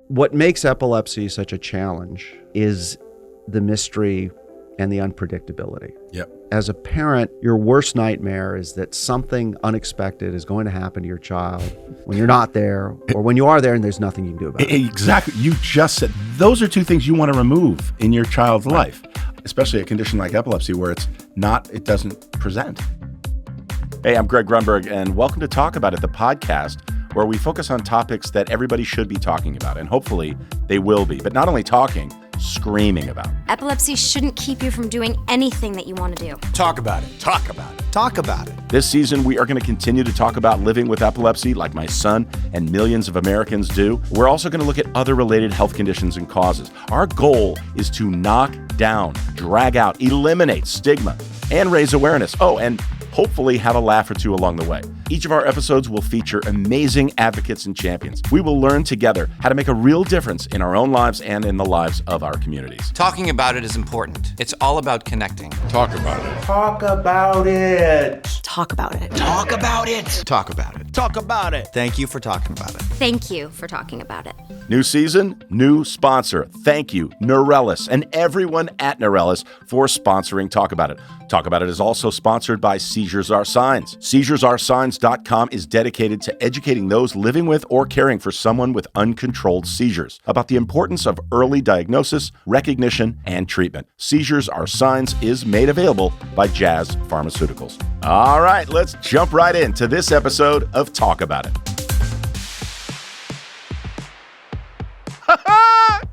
What makes epilepsy such a challenge is the mystery and the unpredictability. Yep. As a parent, your worst nightmare is that something unexpected is going to happen to your child when you're not there, or when you are there and there's nothing you can do about it. Exactly. You just said those are two things you want to remove in your child's life, especially a condition like epilepsy where it doesn't present. Hey, I'm Greg Grunberg, and welcome to Talk About It, the podcast where we focus on topics that everybody should be talking about, and hopefully they will be. But not only talking, screaming about. Epilepsy shouldn't keep you from doing anything that you want to do. Talk about it. Talk about it. Talk about it. This season, we are going to continue to talk about living with epilepsy like my son and millions of Americans do. We're also going to look at other related health conditions and causes. Our goal is to knock down, drag out, eliminate stigma, and raise awareness. Oh, and hopefully have a laugh or two along the way. Each of our episodes will feature amazing advocates and champions. We will learn together how to make a real difference in our own lives and in the lives of our communities. Talking about it is important. It's all about connecting. Talk about it. Talk about it. Talk about it. Talk about it. Talk about it. Talk about it. Thank you for talking about it. Thank you for talking about it. New season, new sponsor. Thank you, Neurelis, and everyone at Neurelis for sponsoring Talk About It. Talk About It is also sponsored by Seizures Are Signs. SeizuresAreSigns.com is dedicated to educating those living with or caring for someone with uncontrolled seizures about the importance of early diagnosis, recognition, and treatment. Seizures Are Signs is made available by Jazz Pharmaceuticals. All right, let's jump right into this episode of Talk About It.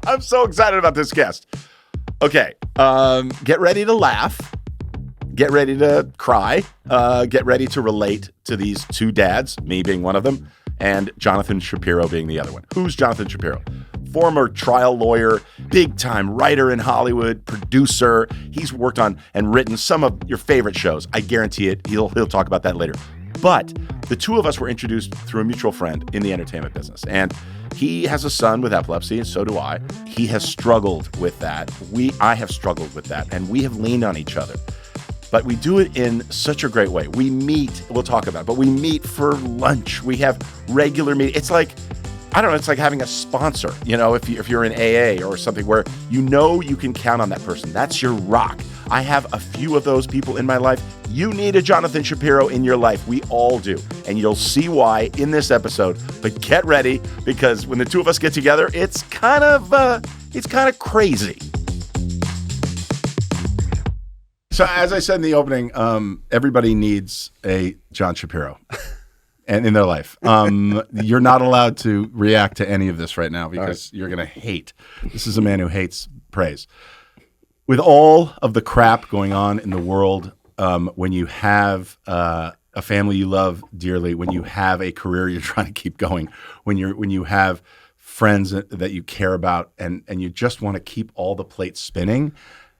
I'm so excited about this guest. Okay, get ready to laugh. Get ready to cry. Get ready to relate to these two dads, me being one of them, and Jonathan Shapiro being the other one. Who's Jonathan Shapiro? Former trial lawyer, big-time writer in Hollywood, producer. He's worked on and written some of your favorite shows. I guarantee it. He'll talk about that later. But the two of us were introduced through a mutual friend in the entertainment business. And he has a son with epilepsy, and so do I. He has struggled with that. I have struggled with that, and we have leaned on each other. But we do it in such a great way. We meet, we'll talk about it, but we meet for lunch. We have regular meetings. It's like, I don't know, it's like having a sponsor, you know, if you're in AA or something where you know you can count on that person. That's your rock. I have a few of those people in my life. You need a Jonathan Shapiro in your life. We all do. And you'll see why in this episode. But get ready, because when the two of us get together, it's kind of crazy. So as I said in the opening, everybody needs a John Shapiro and in their life. You're not allowed to react to any of this right now because you're going to hate. This is a man who hates praise. With all of the crap going on in the world, when you have a family you love dearly, when you have a career you're trying to keep going, when you have friends that you care about and you just want to keep all the plates spinning,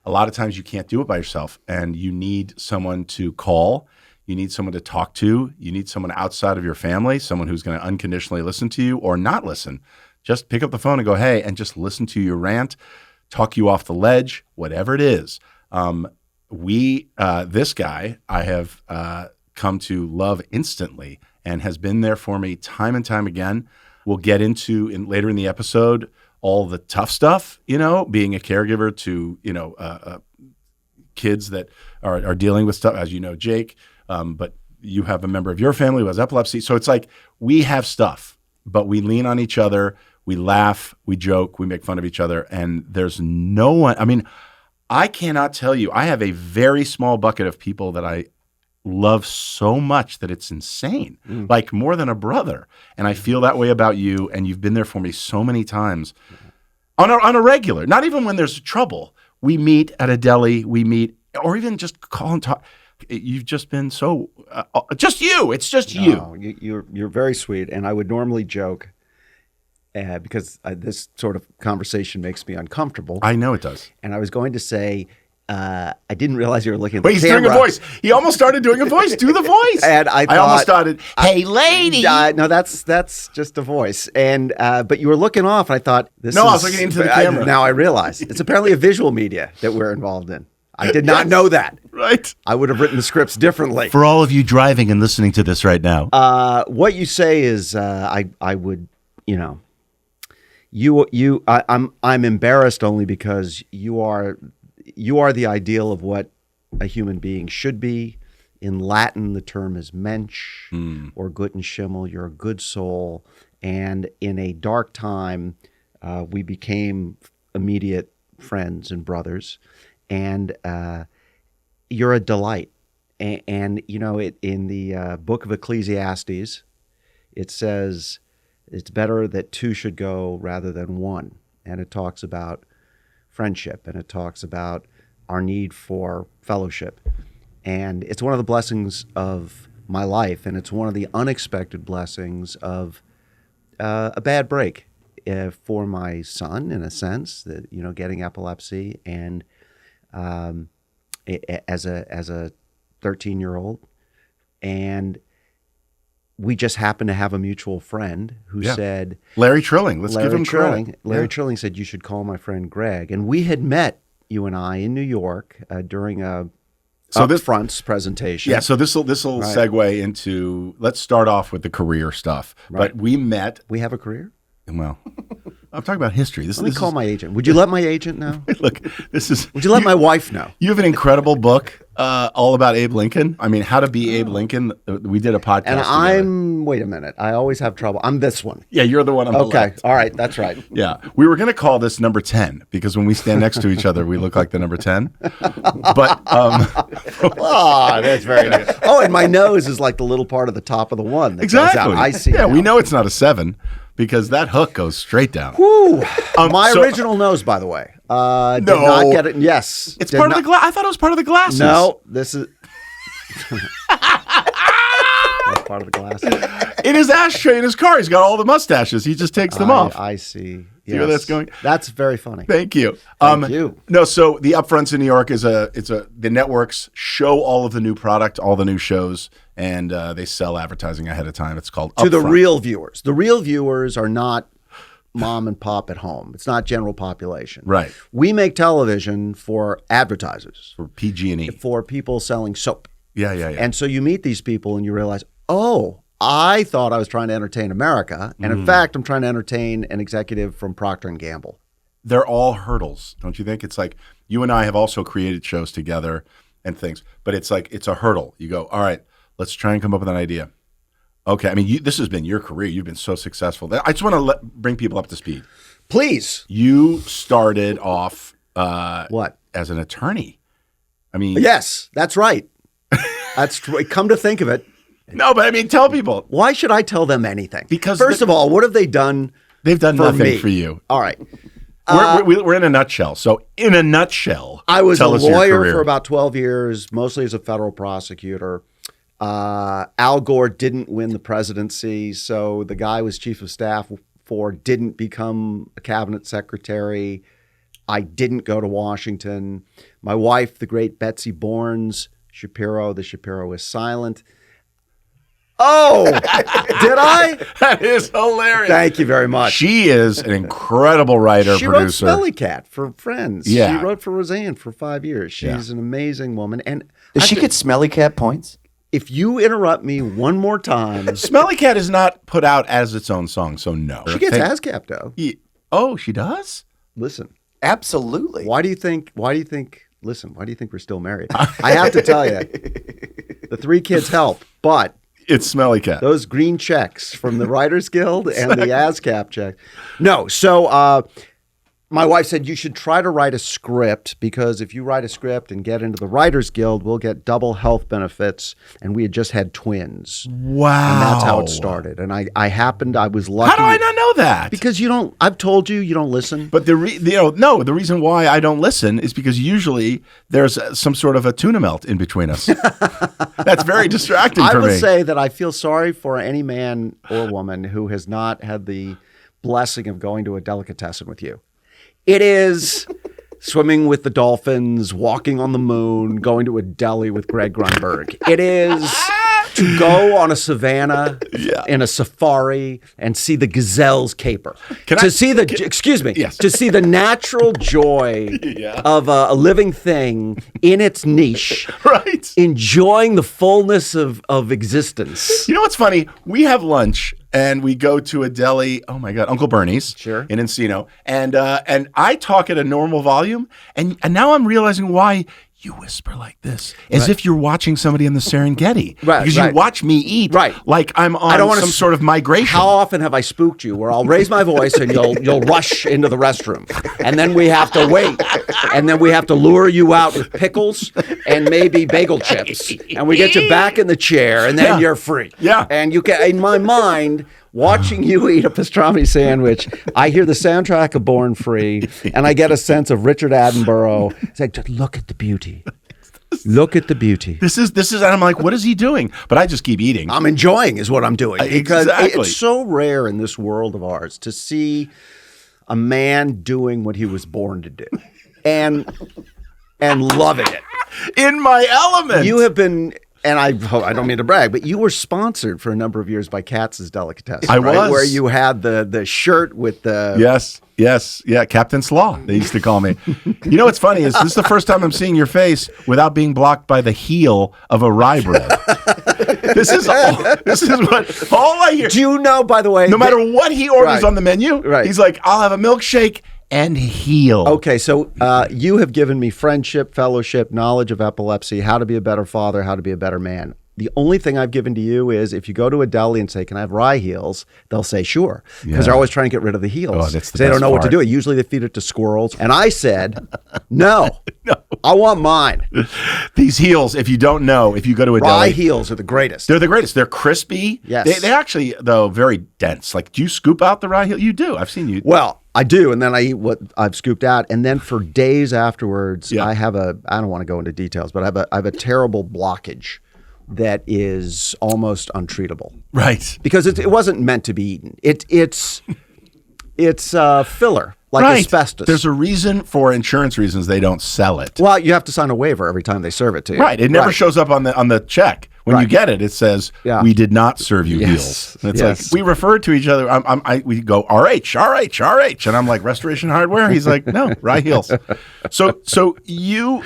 a lot of times you can't do it by yourself, and you need someone to call. You need someone to talk to. You need someone outside of your family, someone who's going to unconditionally listen to you or not listen. Just pick up the phone and go, hey, and just listen to your rant, talk you off the ledge, whatever it is. This guy I have come to love instantly and has been there for me time and time again. We'll get into later in the episode all the tough stuff, you know, being a caregiver to, you know, kids that are dealing with stuff, as you know, Jake, but you have a member of your family who has epilepsy. So it's like we have stuff, but we lean on each other, we laugh, we joke, we make fun of each other, and there's no one. I mean, I cannot tell you, I have a very small bucket of people that I love so much that it's insane, like more than a brother. And I feel that way about you, and you've been there for me so many times on a regular, not even when there's trouble. We meet at a deli, we meet, or even just call and talk. You've just been so, just you. It's just you. You're very sweet, and I would normally joke because this sort of conversation makes me uncomfortable. I know it does. And I was going to say, I didn't realize you were looking at Wait, the he's camera. doing a voice. He almost started doing a voice. Do the voice. And I almost started, hey, lady. No, that's just a voice. And but you were looking off, and I thought, I was looking into the camera. Now I realize. It's apparently a visual media that we're involved in. I did not know that. Right. I would have written the scripts differently. For all of you driving and listening to this right now. What you say is, I would, I'm embarrassed only because you are the ideal of what a human being should be. In Latin, the term is Mensch or guten Schimmel. You're a good soul. And in a dark time, we became immediate friends and brothers. And you're a delight. And you know, in the book of Ecclesiastes, it says it's better that two should go rather than one. And it talks about friendship, and it talks about our need for fellowship. And it's one of the blessings of my life, and it's one of the unexpected blessings of a bad break for my son, in a sense, that, you know, getting epilepsy, and as a 13-year-old, and we just happened to have a mutual friend who said, Larry Trilling. Let's give him credit. Larry Trilling said, you should call my friend Greg. And we had met, you and I, in New York during a Upfronts presentation. Yeah, so this will segue into, let's start off with the career stuff. Right. But we met. We have a career? Well, I'm talking about history. Let me call my agent. Would you let my agent know? Look, Would you let my wife know? You have an incredible book all about Abe Lincoln. I mean, How to Be Abe Lincoln. We did a podcast And wait a minute. I always have trouble. I'm this one. Yeah, you're the one on the left. All right. That's right. Yeah. We were going to call this number 10 because when we stand next to each other, we look like the number 10. But, oh, that's very nice. Oh, and my nose is like the little part of the top of the one. That exactly. Goes out. I see. Yeah, we know it's not a 7 because that hook goes straight down. Woo. My original nose, by the way. Did not get it. Yes. It's part of the glass. I thought it was part of the glasses. No, this is. That's part of the glasses. In his ashtray in his car, he's got all the mustaches. He just takes them off. I see. See where that's going? That's very funny. Thank you. Thank you. No, so the Upfronts in New York the networks show all of the new product, all the new shows, and they sell advertising ahead of time. It's called to Upfront. the real viewers. The real viewers are not mom and pop at home. It's not general population. Right. We make television for advertisers, For PG&E. for people selling soap. Yeah. And so you meet these people and you realize, oh, I thought I was trying to entertain America, and in fact, I'm trying to entertain an executive from Procter & Gamble. They're all hurdles, don't you think? It's like you and I have also created shows together and things, but it's like it's a hurdle. You go, all right, let's try and come up with an idea. Okay, I mean, this has been your career. You've been so successful. I just want to bring people up to speed. Please. You started off what? As an attorney. I mean, yes, that's right. Come to think of it. No, but I mean, tell people. Why should I tell them anything? Because first of all, what have they done? They've done for nothing me? for you. All right. We're in a nutshell. So in a nutshell, I was a tell us your lawyer career. for about 12 years, mostly as a federal prosecutor. Al Gore didn't win the presidency, so the guy I was chief of staff for didn't become a cabinet secretary. I didn't go to Washington. My wife, the great Betsy Bournes Shapiro, the Shapiro is silent. Oh, did I? That is hilarious. Thank you very much. She is an incredible writer, she producer. Wrote Smelly Cat for Friends. Yeah. She wrote for Roseanne for 5 years. She's an amazing woman. And Does she get Smelly Cat points? if you interrupt me one more time, Smelly Cat is not put out as its own song, so no. she gets ASCAP though. Oh, she does? Listen, Absolutely. why do you think we're still married? I have to tell you, the 3 kids help, but It's Smelly Cat. those green checks from the Writers Guild and the ASCAP check. No, so my wife said you should try to write a script, because if you write a script and get into the Writers Guild, we'll get double health benefits. And we had just had twins. Wow. And that's how it started. And I was lucky. How do I not know that? Because I've told you, you don't listen. But the reason why I don't listen is because usually there's some sort of a tuna melt in between us. That's very distracting for me. I would say that I feel sorry for any man or woman who has not had the blessing of going to a delicatessen with you. It is swimming with the dolphins, walking on the moon, going to a deli with Greg Grunberg. It is to go on a savannah in a safari and see the gazelles caper. To see the natural joy of a living thing in its niche, right? Enjoying the fullness of existence. You know what's funny? We have lunch and we go to a deli. Oh my God, Uncle Bernie's, Sure. in Encino, and I talk at a normal volume, and now I'm realizing why you whisper like this, as if you're watching somebody in the Serengeti, because you watch me eat, like I'm on some sort of migration. How often have I spooked you where I'll raise my voice and you'll rush into the restroom, and then we have to wait, and then we have to lure you out with pickles and maybe bagel chips, and we get you back in the chair, and then you're free. Yeah. And you can, in my mind, watching you eat a pastrami sandwich, I hear the soundtrack of Born Free, and I get a sense of Richard Attenborough. It's like, just look at the beauty. Look at the beauty. This is, and I'm like, what is he doing? But I just keep eating. I'm enjoying is what I'm doing, because Exactly. it's so rare in this world of ours to see a man doing what he was born to do, and loving it. In my element. You have been. And I don't mean to brag, but you were sponsored for a number of years by Katz's Delicatessen. I was. Where you had the shirt with the... Yes. Yeah, Captain Slaw, they used to call me. You know what's funny is this is the first time I'm seeing your face without being blocked by the heel of a rye bread. This is what all I hear. Do you know, by the way... No matter what he orders on the menu, he's like, I'll have a milkshake and heel. Okay, so you have given me friendship, fellowship, knowledge of epilepsy, how to be a better father, how to be a better man. The only thing I've given to you is if you go to a deli and say, can I have rye heels? They'll say, sure. Because they're always trying to get rid of the heels. Oh, that's the they don't best know what to part. do. Usually they feed it to squirrels. And I said, no, I want mine. These heels, if you don't know, if you go to a Rye deli. heels are the greatest. They're the greatest. They're crispy. Yes. They actually, though, very dense. Like, do you scoop out the rye heel? You do. I've seen you. Well, I do, and then I eat what I've scooped out, and then for days afterwards, I have I don't want to go into details, but I have a terrible blockage that is almost untreatable. Right. Because it wasn't meant to be eaten. It's filler, like asbestos. There's a reason, for insurance reasons, they don't sell it. Well, you have to sign a waiver every time they serve it to you. Right. It never shows up on the check. When you get it, it says, we did not serve you heels. And it's like, we refer to each other. We go, RH. And I'm like, Restoration Hardware? He's like, no, rye heels. So you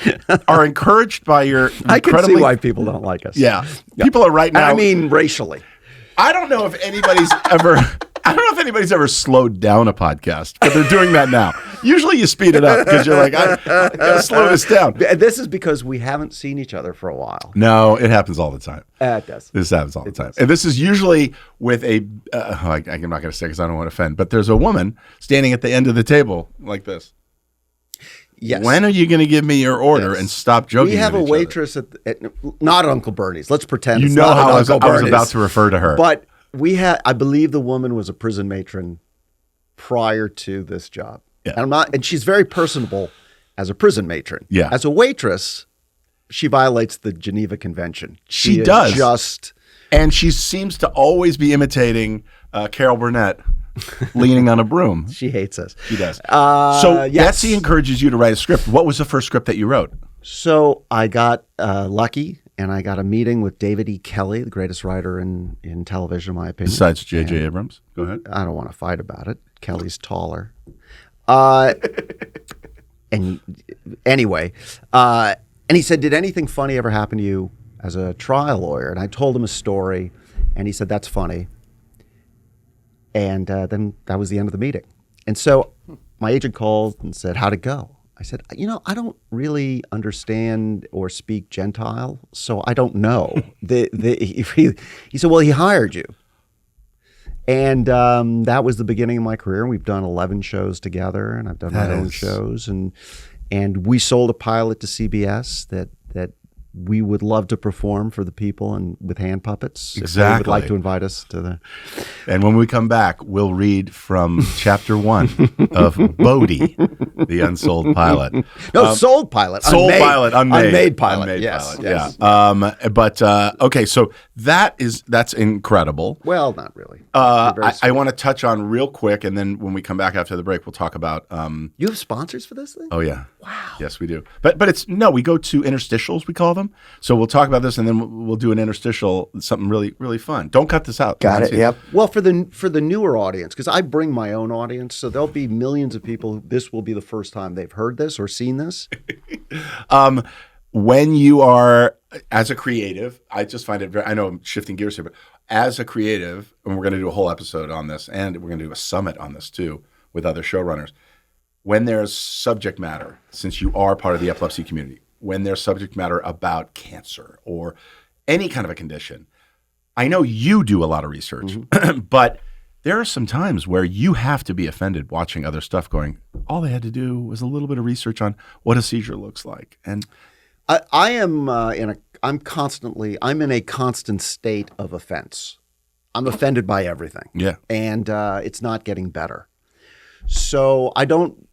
are encouraged by your I can see why people don't like us. Yeah. People are right now. I mean, racially. I don't know if anybody's ever slowed down a podcast, but they're doing that now. Usually you speed it up because you're like, I gotta slow this down. This is because we haven't seen each other for a while. No, it happens all the time. It does. This happens all the time. And this is usually with I'm not going to say because I don't want to offend, but there's a woman standing at the end of the table like this. Yes. When are you going to give me your order and stop joking? We have with a each waitress not at Uncle Bernie's. Let's pretend You it's know not how at I was Uncle Bernie's. about to refer to her. But I believe the woman was a prison matron prior to this job. Yeah. And she's very personable as a prison matron. Yeah. As a waitress, she violates the Geneva Convention. She is does. And she seems to always be imitating Carol Burnett leaning on a broom. She hates us. She does. So yes. Betsy encourages you to write a script. What was the first script that you wrote? So I got lucky, and I got a meeting with David E. Kelley, the greatest writer in television, in my opinion. Besides J.J. Abrams? Go ahead. I don't want to fight about it. Kelly's taller. And anyway, and he said, did anything funny ever happen to you as a trial lawyer? And I told him a story, and he said, that's funny. And then that was the end of the meeting. And so my agent called and said, how'd it go? I said, I don't really understand or speak Gentile, so I don't know. He said, well, he hired you. And that was the beginning of my career. We've done 11 shows together, and I've done my own shows. And we sold a pilot to CBS that we would love to perform for the people and with hand puppets. Exactly. If they would like to invite us to the... And when we come back, we'll read from chapter 1 of Bodie, the unsold pilot. No, sold pilot. Sold unmade, pilot, unmade. Unmade pilot, Unmade yes. pilot, yes. yeah. But okay, so that's incredible. Well, not really. I want to touch on real quick, and then when we come back after the break, we'll talk about... You have sponsors for this thing? Oh, yeah. Wow. Yes, we do. But we go to interstitials, we call them. So we'll talk about this, and then we'll do an interstitial, something really, really fun. Don't cut this out. Got it. Yep. Well, for the newer audience, because I bring my own audience, so there'll be millions of people. This will be the first time they've heard this or seen this. When you are, as a creative, I just find it I know I'm shifting gears here, but as a creative, and we're going to do a whole episode on this, and we're going to do a summit on this too with other showrunners. When there's subject matter, since you are part of the epilepsy community, when there's subject matter about cancer or any kind of a condition, I know you do a lot of research, but there are some times where you have to be offended watching other stuff going, all they had to do was a little bit of research on what a seizure looks like. And I'm in a constant state of offense. I'm offended by everything. Yeah. And it's not getting better. So I don't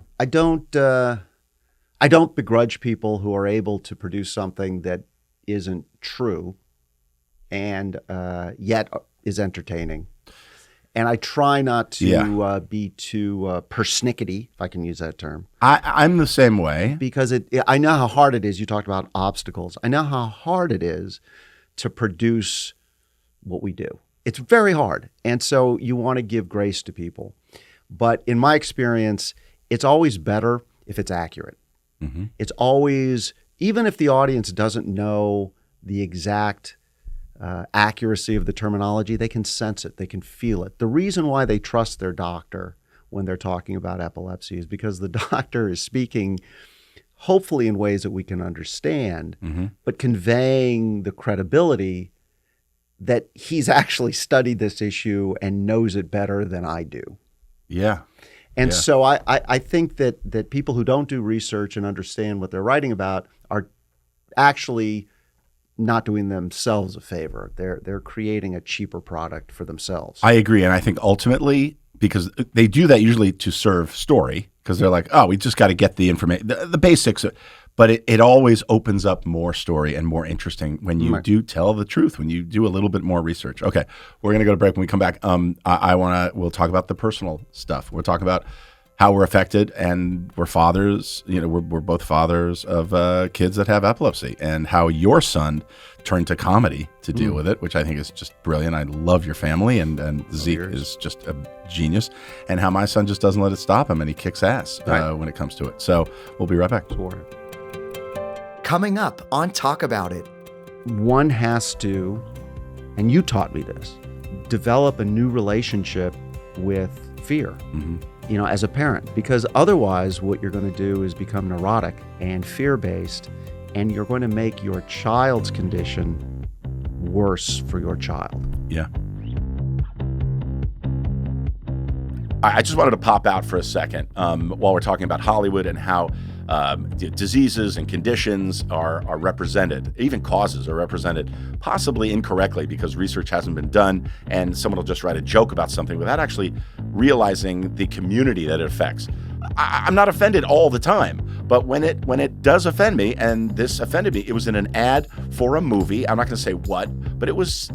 begrudge people who are able to produce something that isn't true and yet is entertaining. And I try not to be too persnickety, if I can use that term. I'm the same way. Because I know how hard it is. You talked about obstacles. I know how hard it is to produce what we do. It's very hard. And so you want to give grace to people. But in my experience, it's always better if it's accurate. Mm-hmm. It's always, even if the audience doesn't know the exact accuracy of the terminology, they can sense it, they can feel it. The reason why they trust their doctor when they're talking about epilepsy is because the doctor is speaking hopefully in ways that we can understand, but conveying the credibility that he's actually studied this issue and knows it better than I do. Yeah. And so I think that people who don't do research and understand what they're writing about are actually not doing themselves a favor. They're creating a cheaper product for themselves. I agree. And I think ultimately, because they do that usually to serve story, because they're like, oh, we just got to get the information, the basics. But it always opens up more story and more interesting when you do tell the truth, when you do a little bit more research. Okay, we're going to go to break. When we come back, we'll talk about the personal stuff. We'll talk about how we're affected, and we're fathers. You know, we're both fathers of kids that have epilepsy, and how your son turned to comedy to deal with it, which I think is just brilliant. I love your family, and Zeke is just a genius, and how my son just doesn't let it stop him, and he kicks ass when it comes to it. So we'll be right back. Coming up on Talk About It. One has to, and you taught me this, develop a new relationship with fear. You know, as a parent, because otherwise what you're going to do is become neurotic and fear-based, and you're going to make your child's condition worse for your child. Yeah. I just wanted to pop out for a second while we're talking about Hollywood and how diseases and conditions are represented, even causes are represented, possibly incorrectly because research hasn't been done, and someone will just write a joke about something without actually realizing the community that it affects. I'm not offended all the time, but when it does offend me, and this offended me, it was in an ad for a movie. I'm not going to say what, but it was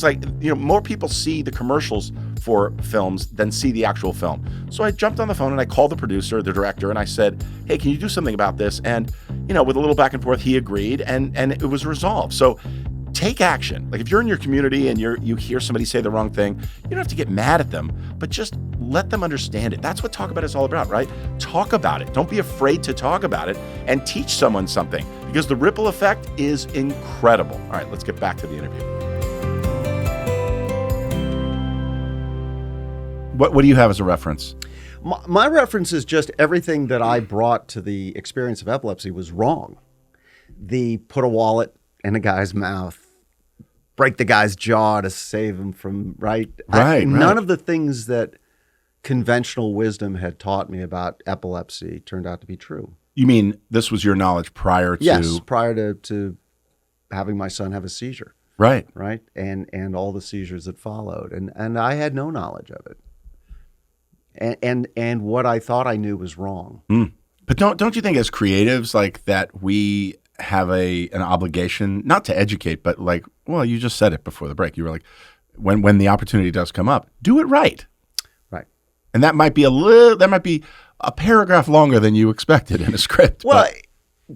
like, you know, more people see the commercials for films than see the actual film. So I jumped on the phone and I called the producer, the director, and I said, hey, can you do something about this? And, you know, with a little back and forth, he agreed, and it was resolved. So take action. Like if you're in your community and you hear somebody say the wrong thing, you don't have to get mad at them, but just let them understand it. That's what Talk About It is all about, right? Talk about it. Don't be afraid to talk about it and teach someone something, because the ripple effect is incredible. All right, let's get back to the interview. What do you have as a reference? My reference is just everything that I brought to the experience of epilepsy was wrong. The put a wallet in a guy's mouth, break the guy's jaw to save him from, none of the things that conventional wisdom had taught me about epilepsy turned out to be true. You mean this was your knowledge prior to? Yes, prior to having my son have a seizure. Right. Right. And all the seizures that followed. And I had no knowledge of it. And what I thought I knew was wrong. But don't you think as creatives, like, that we have an obligation not to educate, but like, well, you just said it before the break. You were like, when the opportunity does come up, do it right. Right. And that might be a paragraph longer than you expected in a script. Well,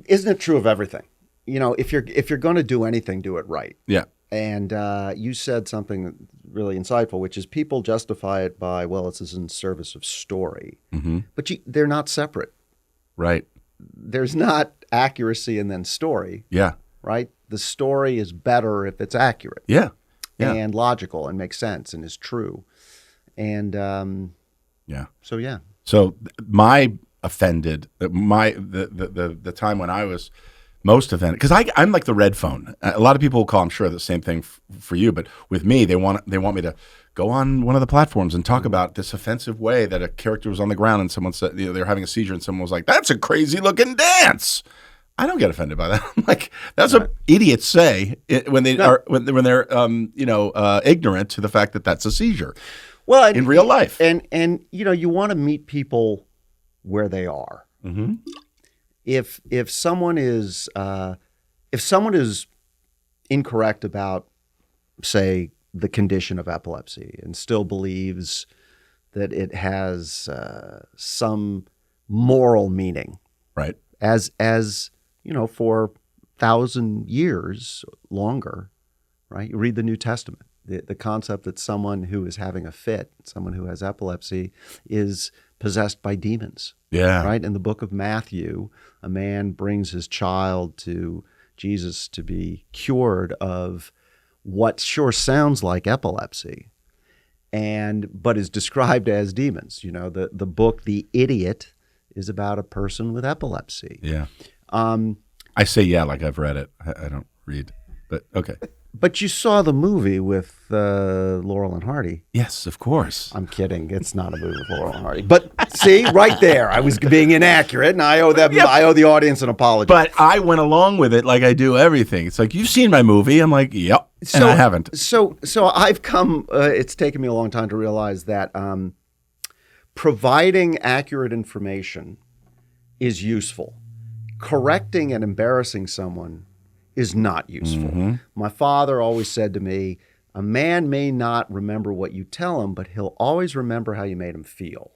isn't it true of everything? You know, if you're going to do anything, do it right. Yeah. And you said something really insightful, which is people justify it by, well, this is in service of story. But they're not separate. Right. There's not accuracy and then story. Yeah. Right? The story is better if it's accurate. Yeah. and logical and makes sense and is true. And so yeah. So my offended, the time when I was most offended, because I'm like the red phone. A lot of people will call, I'm sure, the same thing for you, but with me, they want me to go on one of the platforms and talk about this offensive way that a character was on the ground and someone said, they're having a seizure and someone was like, "That's a crazy looking dance." I don't get offended by that. I'm like, that's what idiots say when they're ignorant to the fact that that's a seizure. Well, in real life, and you want to meet people where they are. Mm-hmm. If someone is incorrect about, say, the condition of epilepsy and still believes that it has some moral meaning, right? As for 1,000 years longer, right? You read the New Testament. The concept that someone who is having a fit, someone who has epilepsy, is possessed by demons. Yeah. Right? In the book of Matthew, a man brings his child to Jesus to be cured of what sure sounds like epilepsy, but is described as demons. The book The Idiot is about a person with epilepsy. Yeah. I say yeah like I've read it. I don't read, but okay. But you saw the movie with Laurel and Hardy. Yes, of course. I'm kidding. It's not a movie with Laurel and Hardy. But see, right there, I was being inaccurate, and I owe them. Yep. I owe the audience an apology. But I went along with it like I do everything. It's like, you've seen my movie. I'm like, yep, and I haven't. So I've come. It's taken me a long time to realize that providing accurate information is useful. Correcting and embarrassing someone is not useful. Mm-hmm. My father always said to me, a man may not remember what you tell him, but he'll always remember how you made him feel.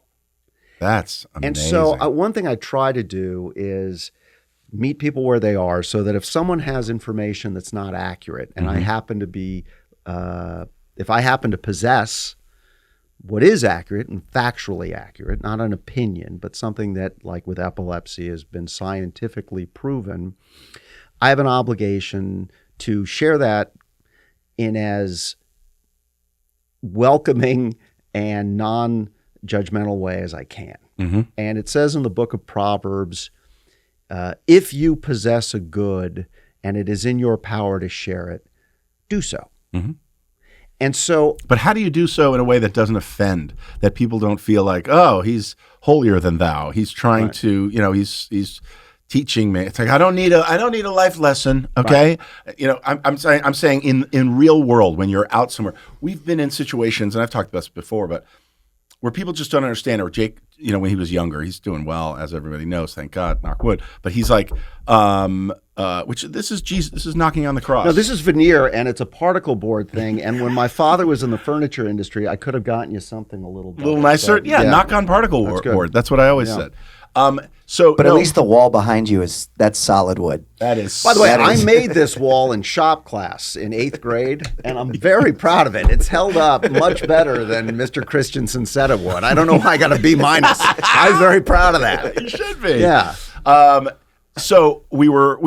That's amazing. And so one thing I try to do is meet people where they are, so that if someone has information that's not accurate, and I happen to be, if I happen to possess what is accurate and factually accurate, not an opinion, but something that, like with epilepsy, has been scientifically proven, I have an obligation to share that in as welcoming and non-judgmental way as I can. Mm-hmm. And it says in the book of Proverbs, if you possess a good and it is in your power to share it, do so. Mm-hmm. And so, but how do you do so in a way that doesn't offend, that people don't feel like, oh, he's holier than thou. He's trying to, he's teaching me. It's like, I don't need a life lesson. Okay. Right. I'm saying in real world, when you're out somewhere, we've been in situations, and I've talked about this before, but where people just don't understand. Or Jake, when he was younger, he's doing well, as everybody knows, thank God, knock wood. But he's like, this is Jesus, this is knocking on the cross. No, this is veneer, and it's a particle board thing. And when my father was in the furniture industry, I could have gotten you something a little nicer. Yeah, knock on particle board. That's what I always said. But at least the wall behind you that's solid wood. That is. By the way, I made this wall in shop class in 8th grade, and I'm very proud of it. It's held up much better than Mr. Christensen said it would. I don't know why I got a B-. I was very proud of that. You should be. Yeah. So we were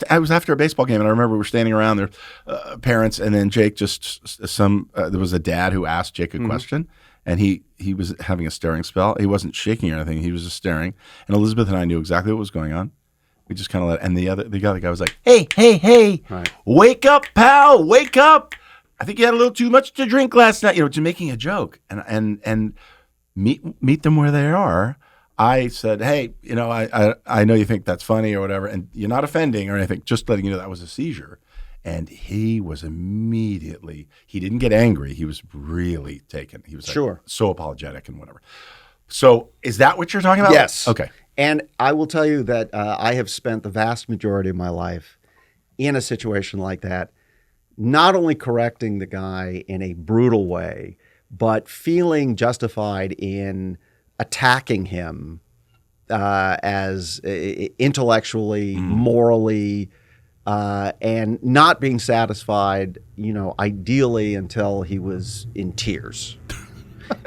I was after a baseball game, and I remember we were standing around there, parents, and then Jake there was a dad who asked Jake a question. And he was having a staring spell. He wasn't shaking or anything. He was just staring. And Elizabeth and I knew exactly what was going on. We just kind of and the other guy was like, hey, right. Wake up, pal, wake up. I think you had a little too much to drink last night. Just making a joke. And meet them where they are. I said, hey, I know you think that's funny or whatever, and you're not offending or anything, just letting you know that was a seizure. And he was immediately, he didn't get angry. He was really taken. He was so apologetic and whatever. So is that what you're talking about? Yes. Okay. And I will tell you that I have spent the vast majority of my life in a situation like that, not only correcting the guy in a brutal way, but feeling justified in attacking him as intellectually, morally, and not being satisfied, ideally until he was in tears.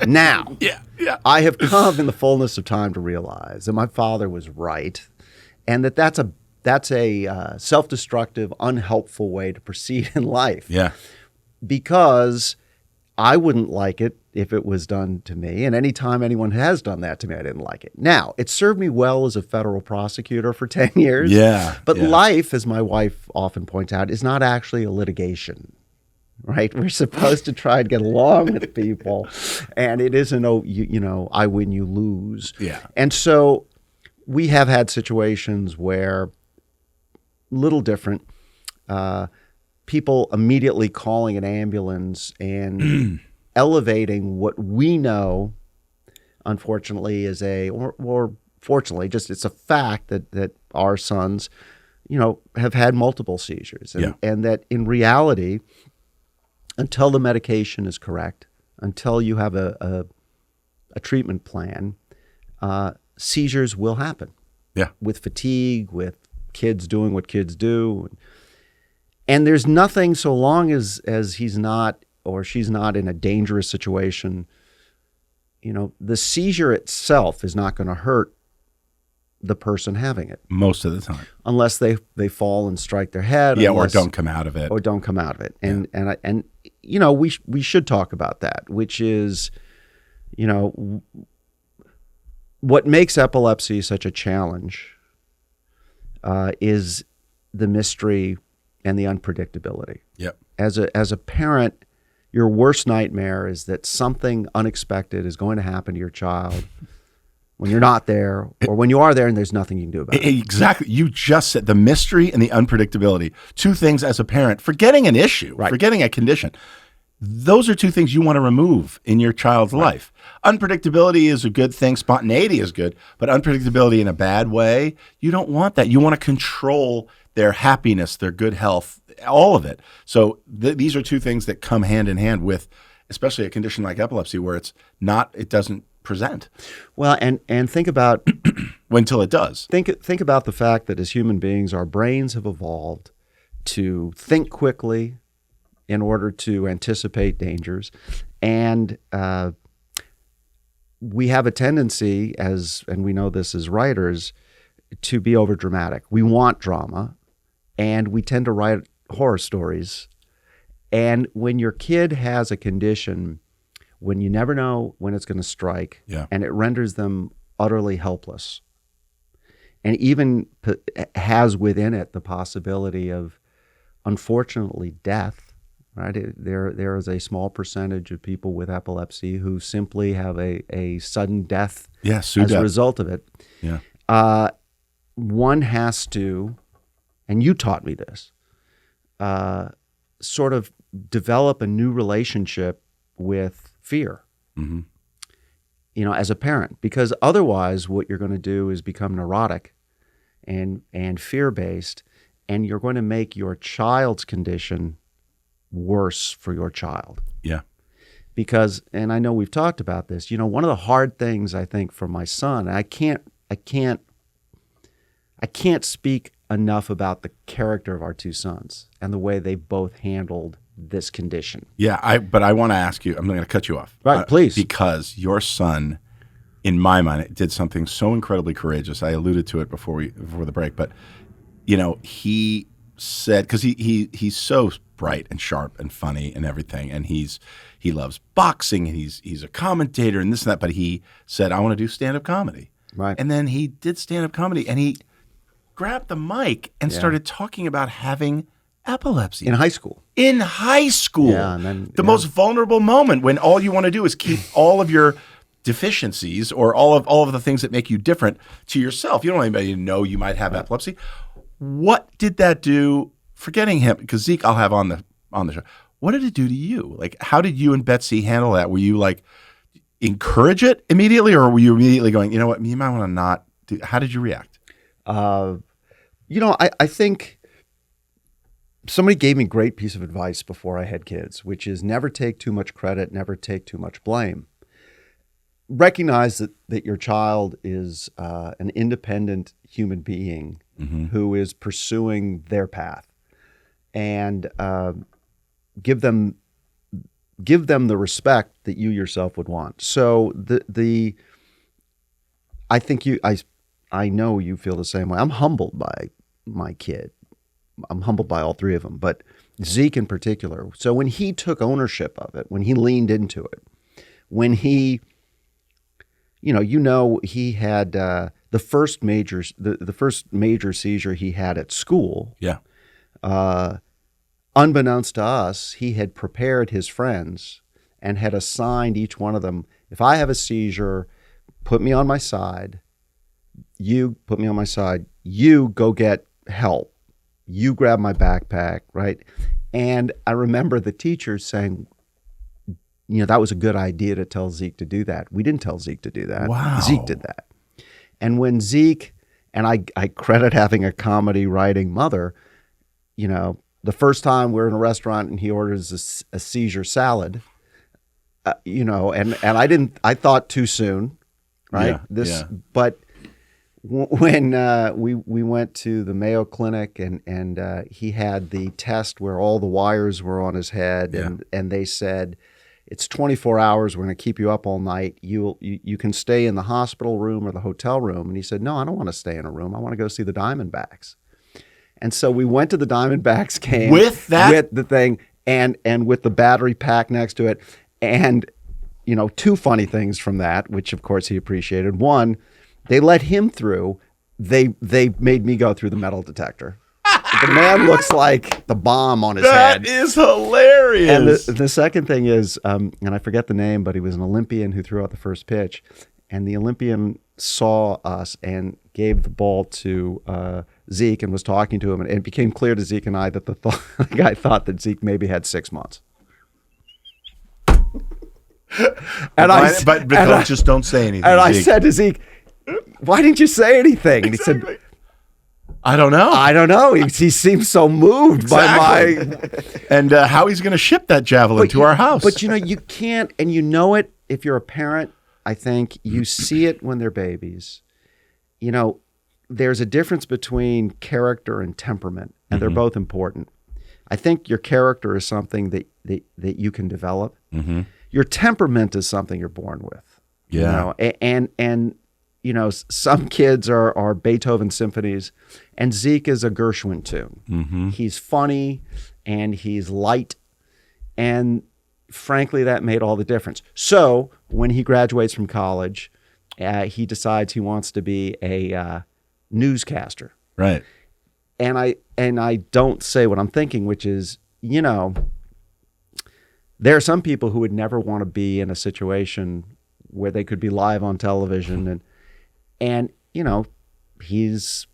Now, I have come in the fullness of time to realize that my father was right, and that's a self-destructive, unhelpful way to proceed in life. Yeah. because I wouldn't like it if it was done to me. And anytime anyone has done that to me, I didn't like it. Now, it served me well as a federal prosecutor for 10 years. Yeah. But yeah. life, as my wife often points out, is not actually a litigation, right? We're supposed to try and get along with people. And it isn't, I win, you lose. Yeah. And so we have had situations where, little different, people immediately calling an ambulance and elevating what we know, unfortunately, is or fortunately, just it's a fact that our sons, have had multiple seizures. And that in reality, until the medication is correct, until you have a treatment plan, seizures will happen. Yeah. With fatigue, with kids doing what kids do. And there's nothing, so long as he's not or she's not in a dangerous situation, the seizure itself is not going to hurt the person having it. Most of the time. Unless they fall and strike their head. Yeah, or don't come out of it. And we should talk about that, which is, what makes epilepsy such a challenge is the mystery and the unpredictability. Yep. As a parent, your worst nightmare is that something unexpected is going to happen to your child when you're not there, or when you are there and there's nothing you can do about it. Exactly. You just said the mystery and the unpredictability. Two things as a parent, forgetting an issue, forgetting a condition. Those are two things you want to remove in your child's life. Unpredictability is a good thing. Spontaneity is good, but unpredictability in a bad way, you don't want that. You want to control their happiness, their good health, all of it. So these are two things that come hand in hand with, especially a condition like epilepsy, where it doesn't present. Well, and think about until it does. Think about the fact that as human beings, our brains have evolved to think quickly in order to anticipate dangers, and we have a tendency, and we know this as writers, to be overdramatic. We want drama, and we tend to write horror stories. And when your kid has a condition, when you never know when it's going to strike, and it renders them utterly helpless, and even has within it the possibility of, unfortunately, death. Right, there is a small percentage of people with epilepsy who simply have a sudden death as a result of it. Yeah, one has to, and you taught me this, sort of develop a new relationship with fear. Mm-hmm. As a parent, because otherwise, what you're going to do is become neurotic and fear-based, and you're going to make your child's condition worse for your child. Yeah. Because, and I know we've talked about this, one of the hard things I think for my son, and I can't speak enough about the character of our two sons and the way they both handled this condition. Yeah, but I want to ask you, I'm going to cut you off. Right, please. Because your son, in my mind, did something so incredibly courageous. I alluded to it before the break, but he said, because he's so bright and sharp and funny and everything, and he loves boxing, and he's a commentator and this and that, but he said, I want to do stand-up comedy. Right. And then he did stand-up comedy, and he grabbed the mic and started talking about having epilepsy. In high school. Yeah, and then, the most vulnerable moment, when all you want to do is keep all of your deficiencies or all of the things that make you different to yourself. You don't want anybody to know you might have epilepsy. What did that do? Forgetting him, because Zeke I'll have on the show. What did it do to you? Like, how did you and Betsy handle that? Were you like encourage it immediately, or were you immediately going, you know what, you might want to not do? How did you react? I think somebody gave me a great piece of advice before I had kids, which is never take too much credit, never take too much blame. Recognize that your child is an independent human being who is pursuing their path, and give them the respect that you yourself would want. So I think I know you feel the same way. I'm humbled by my kid. I'm humbled by all three of them, but Zeke in particular. So when he took ownership of it, when he leaned into it, when he, he had the first major seizure he had at school. Yeah. Unbeknownst to us, he had prepared his friends and had assigned each one of them, if I have a seizure, put me on my side. You put me on my side. You go get help. You grab my backpack, right? And I remember the teachers saying, that was a good idea to tell Zeke to do that. We didn't tell Zeke to do that. Wow. Zeke did that. And when Zeke, and I credit having a comedy writing mother, the first time we're in a restaurant and he orders a seizure salad, and I thought too soon, right? But when we went to the Mayo Clinic and he had the test where all the wires were on his head, and they said, it's 24 hours. We're going to keep you up all night. You can stay in the hospital room or the hotel room. And he said, no, I don't want to stay in a room. I want to go see the Diamondbacks. And so we went to the Diamondbacks game with the thing and with the battery pack next to it. And, two funny things from that, which of course he appreciated. One, they let him through. They made me go through the metal detector. The man looks like the bomb on his head. That is hilarious. And the second thing is, and I forget the name, but he was an Olympian who threw out the first pitch. And the Olympian saw us and gave the ball to Zeke and was talking to him. And it became clear to Zeke and I that the guy thought that Zeke maybe had 6 months. But just don't say anything. And Zeke. I said to Zeke, why didn't you say anything? And he said, I don't know. He seems so moved by my... And how he's going to ship that javelin to our house. But, you can't, and it if you're a parent, I think. You see it when they're babies. There's a difference between character and temperament, and they're both important. I think your character is something that you can develop. Mm-hmm. Your temperament is something you're born with. Yeah. And some kids are Beethoven symphonies, and Zeke is a Gershwin tune. Mm-hmm. He's funny and he's light, and frankly, that made all the difference. So when he graduates from college, he decides he wants to be a newscaster. Right. And I don't say what I'm thinking, which is, there are some people who would never want to be in a situation where they could be live on television and he's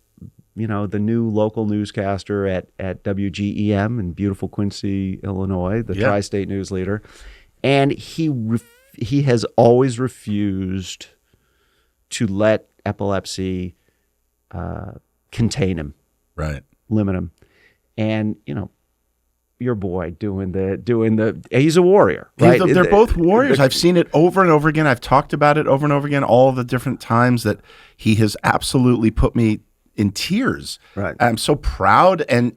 the new local newscaster at WGEM in beautiful Quincy, Illinois, the tri-state news leader, and he has always refused to let epilepsy contain him, right, limit him, and your boy doing the he's a warrior, right? They're both warriors. I've seen it over and over again. I've talked about it over and over again, all the different times that he has absolutely put me in tears. Right. I'm so proud, and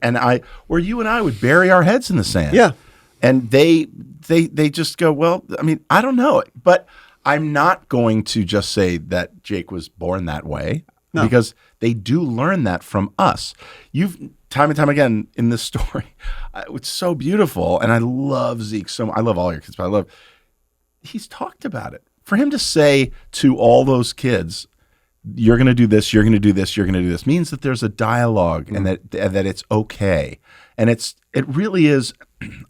where you and I would bury our heads in the sand. Yeah. And they just go, well, I mean, I don't know, but I'm not going to just say that Jake was born that way. No. Because they do learn that from us. You've time and time again in this story, it's so beautiful, and I love Zeke so much. I love all your kids, but he's talked about it. For him to say to all those kids, you're going to do this, you're going to do this, you're going to do this, means that there's a dialogue and that it's okay. And it really is.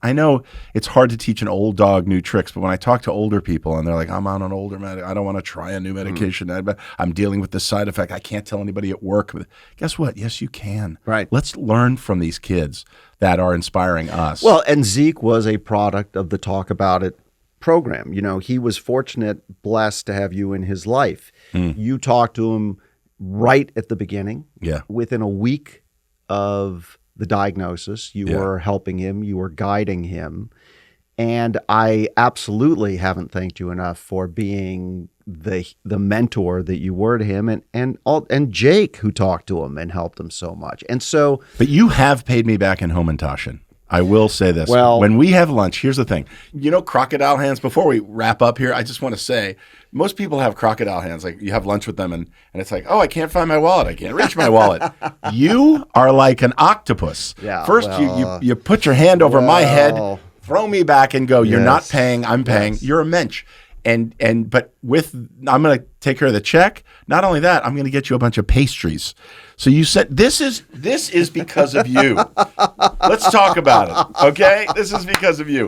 I know it's hard to teach an old dog new tricks, but when I talk to older people and they're like, I'm on an older medication, I don't want to try a new medication. I'm dealing with this side effect. I can't tell anybody at work. But guess what? Yes, you can. Right. Let's learn from these kids that are inspiring us. Well, and Zeke was a product of the Talk About It program. He was fortunate, blessed to have you in his life. You talked to him right at the beginning. Yeah. Within a week of the diagnosis, you were helping him, you were guiding him. And I absolutely haven't thanked you enough for being the mentor that you were to him, and Jake, who talked to him and helped him so much. And so, but you have paid me back in Homentashen. I will say this. Well- when we have lunch, here's the thing. You know, crocodile hands, before we wrap up here, I just want to say, most people have crocodile hands. Like, you have lunch with them, and it's like, oh, I can't find my wallet. I can't reach my wallet. You are like an octopus. Yeah, First, well, you put your hand over my head, well, throw me back, and go, you're not yes, paying, I'm paying. yes. You're a mensch. But I'm going to take care of the check. Not only that, I'm going to get you a bunch of pastries. So you said this is because of you. Let's talk about it. Okay? This is because of you.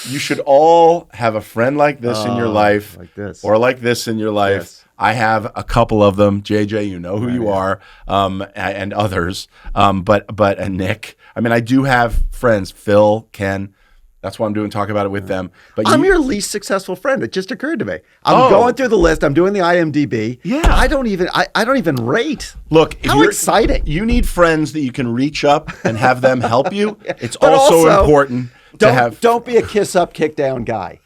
You should all have a friend like this in your life. like this. Or like this in your life. Yes. I have a couple of them. JJ, you know who you are, and others. And Nick. I mean, I do have friends. Phil, Ken. That's why I'm doing Talk About It with them. But I'm your least successful friend. It just occurred to me. I'm going through the list. I'm doing the IMDb. Yeah. I don't even rate. Look, if How exciting. You need friends that you can reach up and have them help you. It's But also also, important to have. Don't be a kiss up, kick down guy.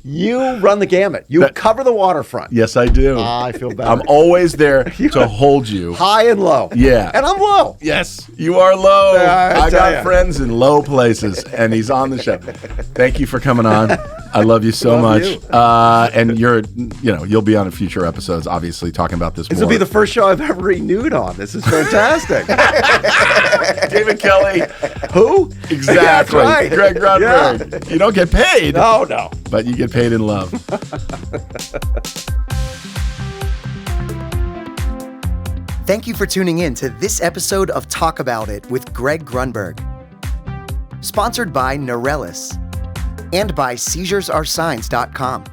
You run the gamut. You cover the waterfront. Yes, I do. I feel better. I'm always there to hold you. High and low. Yeah. And I'm low. Yes, you are low. Yeah, I I tell got ya. friends in low places, and he's on the show. Thank you for coming on. I love you so Love much. you. And you'll be on future episodes, obviously, talking about this This more. will be the first show I've ever renewed on. This is fantastic. David Kelly. Who? Exactly. That's right. Greg Grunberg. You don't get paid, No, no. but you get paid in love. Thank you for tuning in to this episode of Talk About It with Greg Grunberg. Sponsored by Neurelis and by SeizuresAreSigns.com.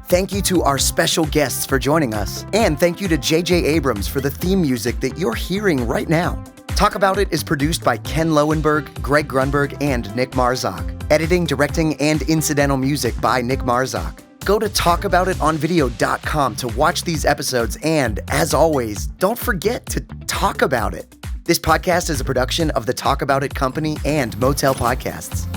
Thank you to our special guests for joining us, and thank you to J.J. Abrams for the theme music that you're hearing right now. Talk About It is produced by Ken Lowenberg, Greg Grunberg, and Nick Marzak. Editing, directing, and incidental music by Nick Marzak. Go to talkaboutitonvideo.com to watch these episodes, and as always, don't forget to talk about it. This podcast is a production of the Talk About It Company and Motel Podcasts.